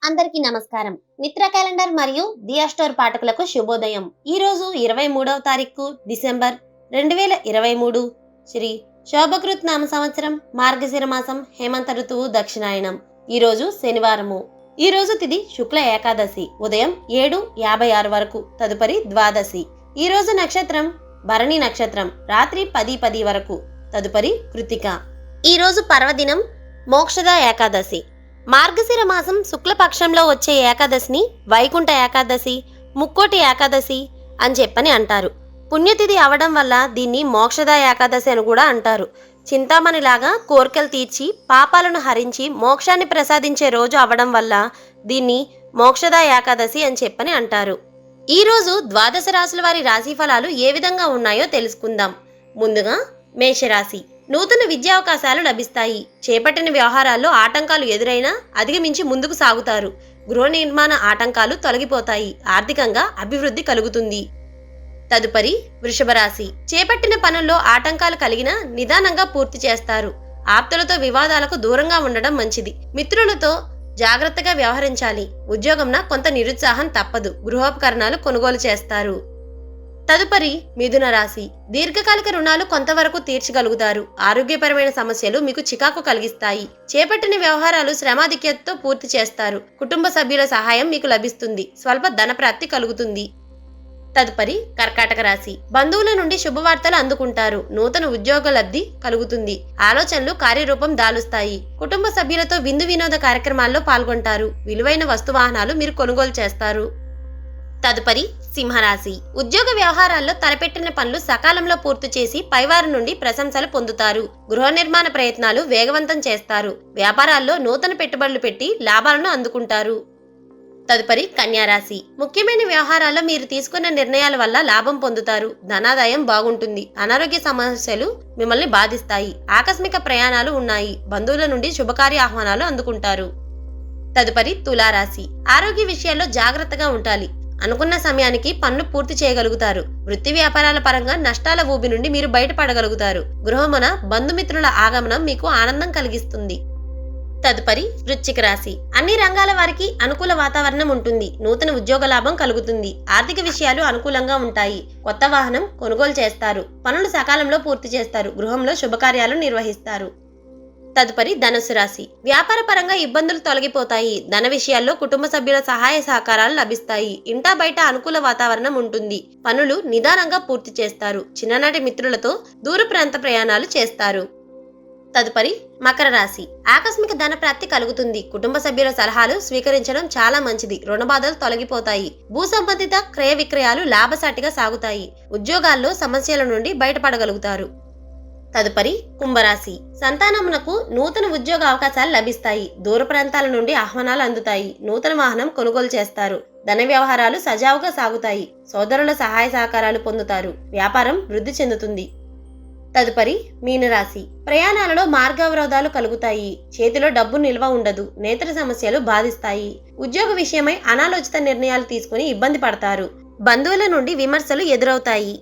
అందరికీ నమస్కారం. మిత్ర క్యాలెండర్ మరియు దియా స్టోర్ పాఠకులకు శుభోదయం. ఈ రోజు 23వ తారీఖు డిసెంబర్ 2023 శ్రీ శోభకృత్ నామ సంవత్సరం మార్గశిర మాసం హేమంత ఋతువు దక్షిణాయనం. ఈ రోజు శనివారము. ఈ రోజు తిథి శుక్ల ఏకాదశి ఉదయం 7:56 వరకు, తదుపరి ద్వాదశి. ఈ రోజు నక్షత్రం భరణి నక్షత్రం రాత్రి 10:10 వరకు, తదుపరి కృతిక. ఈ రోజు పర్వదినం మోక్షద ఏకాదశి. మార్గశిర మాసం శుక్లపక్షంలో వచ్చే ఏకాదశిని వైకుంఠ ఏకాదశి, ముక్కోటి ఏకాదశి అని చెప్పని అంటారు. పుణ్యతిథి అవడం వల్ల దీన్ని మోక్షద ఏకాదశి అని కూడా అంటారు. చింతామణిలాగా కోరికలు తీర్చి పాపాలను హరించి మోక్షాన్ని ప్రసాదించే రోజు అవడం వల్ల దీన్ని మోక్షద ఏకాదశి అని చెప్పని అంటారు. ఈ రోజు ద్వాదశ రాశుల వారి రాశి ఫలాలు ఏ విధంగా ఉన్నాయో తెలుసుకుందాం. ముందుగా మేషరాశి. నూతన విద్యావకాశాలు లభిస్తాయి. చేపట్టిన వ్యవహారాల్లో ఆటంకాలు ఎదురైనా అధిగమించి ముందుకు సాగుతారు. గృహ నిర్మాణ ఆటంకాలు తొలగిపోతాయి. ఆర్థికంగా అభివృద్ధి కలుగుతుంది. తదుపరి వృషభ రాశి. చేపట్టిన పనుల్లో ఆటంకాలు కలిగినా నిదానంగా పూర్తి చేస్తారు. ఆప్తులతో వివాదాలకు దూరంగా ఉండడం మంచిది. మిత్రులతో జాగ్రత్తగా వ్యవహరించాలి. ఉద్యోగంన కొంత నిరుత్సాహం తప్పదు. గృహోపకరణాలు కొనుగోలు చేస్తారు. తదుపరి మిథున రాశి. దీర్ఘకాలిక రుణాలు కొంతవరకు తీర్చగలుగుతారు. ఆరోగ్యపరమైన సమస్యలు మీకు చికాకు కలిగిస్తాయి. చేపట్టిన వ్యవహారాలు శ్రమాధిక్యతతో పూర్తి చేస్తారు. కుటుంబ సభ్యుల సహాయం మీకు లభిస్తుంది. స్వల్ప ధనప్రాప్తి కలుగుతుంది. తదుపరి కర్కాటక రాశి. బంధువుల నుండి శుభవార్తలు అందుకుంటారు. నూతన ఉద్యోగ లబ్ధి కలుగుతుంది. ఆలోచనలు కార్యరూపం దాలుస్తాయి. కుటుంబ సభ్యులతో విందు వినోద కార్యక్రమాల్లో పాల్గొంటారు. విలువైన వస్తువాహనాలు మీరు కొనుగోలు చేస్తారు. తదుపరి సింహరాశి. ఉద్యోగ వ్యవహారాల్లో తలపెట్టిన పనులు సకాలంలో పూర్తి చేసి పైవారి నుండి ప్రశంసలు పొందుతారు. గృహ నిర్మాణ ప్రయత్నాలు వేగవంతం చేస్తారు. వ్యాపారాల్లో నూతన పెట్టుబడులు పెట్టి లాభాలను అందుకుంటారు. తదుపరి కన్యారాశి. ముఖ్యమైన వ్యవహారాల్లో మీరు తీసుకున్న నిర్ణయాల వల్ల లాభం పొందుతారు. ధనాదాయం బాగుంటుంది. అనారోగ్య సమస్యలు మిమ్మల్ని బాధిస్తాయి. ఆకస్మిక ప్రయాణాలు ఉన్నాయి. బంధువుల నుండి శుభకార్య ఆహ్వానాలు అందుకుంటారు. తదుపరి తులారాశి. ఆరోగ్య విషయాల్లో జాగ్రత్తగా ఉండాలి. అనుకున్న సమయానికి పనులు పూర్తి చేయగలుగుతారు. వృత్తి వ్యాపారాల పరంగా నష్టాల ఊబి నుండి మీరు బయటపడగలుగుతారు. గృహమున బంధుమిత్రుల ఆగమనం మీకు ఆనందం కలిగిస్తుంది. తదుపరి వృశ్చిక రాశి. అన్ని రంగాల వారికి అనుకూల వాతావరణం ఉంటుంది. నూతన ఉద్యోగ లాభం కలుగుతుంది. ఆర్థిక విషయాలు అనుకూలంగా ఉంటాయి. కొత్త వాహనం కొనుగోలు చేస్తారు. పనులు సకాలంలో పూర్తి చేస్తారు. గృహంలో శుభకార్యాలు నిర్వహిస్తారు. తదుపరి ధనుసు రాశి. వ్యాపార పరంగా ఇబ్బందులు తొలగిపోతాయి. ధన విషయాల్లో కుటుంబ సభ్యుల సహాయ సహకారాలు లభిస్తాయి. ఇంటా బయట అనుకూల వాతావరణం ఉంటుంది. పనులు నిదానంగా పూర్తి చేస్తారు. చిన్ననాటి మిత్రులతో దూర ప్రాంత ప్రయాణాలు చేస్తారు. తదుపరి మకర రాశి. ఆకస్మిక ధన ప్రాప్తి కలుగుతుంది. కుటుంబ సభ్యుల సలహాలు స్వీకరించడం చాలా మంచిది. రుణ బాధలు తొలగిపోతాయి. భూ సంబంధిత క్రయ విక్రయాలు లాభసాటిగా సాగుతాయి. ఉద్యోగాల్లో సమస్యల నుండి బయటపడగలుగుతారు. తదుపరి కుంభరాశి. సంతానమునకు నూతన ఉద్యోగ అవకాశాలు లభిస్తాయి. దూర ప్రాంతాల నుండి ఆహ్వానాలు అందుతాయి. నూతన వాహనం కొనుగోలు చేస్తారు. ధన వ్యవహారాలు సజావుగా సాగుతాయి. సోదరుల సహాయ సహకారాలు పొందుతారు. వ్యాపారం వృద్ధి చెందుతుంది. తదుపరి మీనరాశి. ప్రయాణాలలో మార్గావరోధాలు కలుగుతాయి. చేతిలో డబ్బు నిల్వ ఉండదు. నేత్ర సమస్యలు బాధిస్తాయి. ఉద్యోగ విషయమై అనాలోచిత నిర్ణయాలు తీసుకుని ఇబ్బంది పడతారు. బంధువుల నుండి విమర్శలు ఎదురవుతాయి.